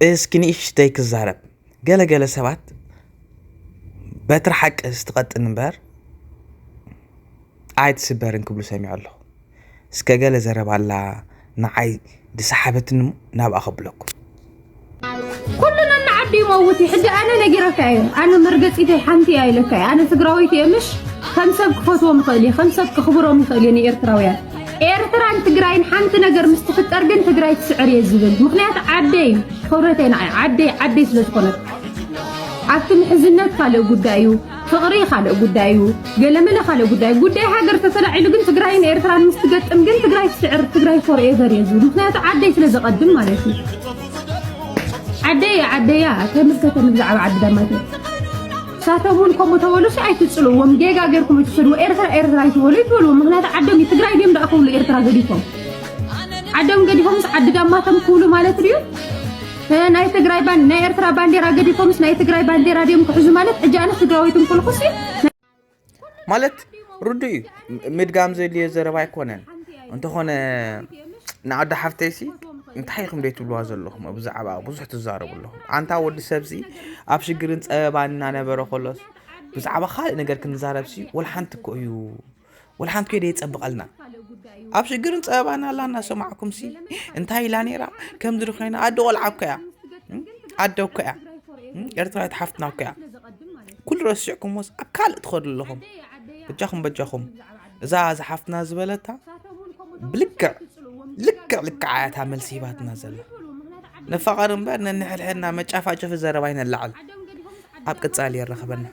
اسكنيش تيك الزهرب قال سبات بترحق استقط انبار عايد سبارن كبلو سامع الله اسكا قال زرب على نعاي دي سحبت ناب اخبلكم كلنا نعدي موتي حتى انا نجرك انا مرقت ايدي حنتي اي لك انا تقراويتي مش خمسه كفوتو مخلي خمسه كخبرو مخليني ارتراويان ኤርትራን ትግራይን ሓንቲ ነገር ምስ ትፍጠር ግን ትግራይ ትስዕር የዝብል ምክንያት ዓደይ خبرتين ዓደይ ስለ ዝኾነት ኣብቲ ምሕዝነት ካልእ ጉዳዩ ፍቕሪ ካልእ ጉዳዩ ገለመለ ካልእ ጉዳይ ሃገር ተሰላዒሉ ግን ትግራይን ኤርትራን ምስ ትገጥም ግን ትግራይ ትስዕር ትግራይ ፎርኤቨር የዝብል ምክንያት ዓደይ ስለ ዘቐድም ማለት እዩ ዓደያ ተምልከተ ብዛዕባ ዓዲ ዳማት ሳተቡን ኮሞ ተወሉስ ኣይትጽልዎም ጌጋ ገርኩም ትስሉ ኤርትራ ይትወሉ ምክንያት ዓደም ትግራይ ደም ዳኹሉ ኤርትራ ገዲፎም ዓደም ገዲፎምስ ዓዲ ዳማተም ኩሉ ማለት እዩ ናይ ትግራይ ባንዴራ ናይ ኤርትራ ባንዴራ ገዲፎምስ ናይ ትግራይ ባንዴራ ደም ክሕዙ ማለት እጃነ ትግራዊትን ኩልኩስ ማለት ሩዱ ምድጋም ዘልየ ዘረባ ይኮነን እንተኾነ ናዕዳ ሓፍተይሲ እንታይኹም ደይ ትብልዋ ዘለኹም ብዛዕባ ብዙሕ ትዛረቡ ኣለኹም ኣንታ ወዲ ሰብሲ ኣብ ሽግርን ፀበባና ነበረ ኮሎስ ብዛዕባ ካልእ ነገር ክንዛረብሲ ወልሓንቲ እኮ እዩ ወልሓንቲ ከ ደይ ፀብቀልና ኣብ ሽግርን ፀበባና ኣላና ሰማዕኩምሲ እንታይ ኢላ ነይራ ከምዝሪ ኮይና ኣደ ቆልዓብከያ ኣደውከያ ኤርትራዊት ሓፍትና እኮያ ኩሉ ረሲዕኩምስ ኣብ ካልእ ትኸዱ ኣለኹም በጃኹም እዛ ዝሓፍትና ዝበለታ ብልክዕ ልክዓያታ መልሲ ሂባትና ዘላ نفقر مبارنا نحلحنا مجافة جف الزربين اللعل أبقى تسالي الرخبنا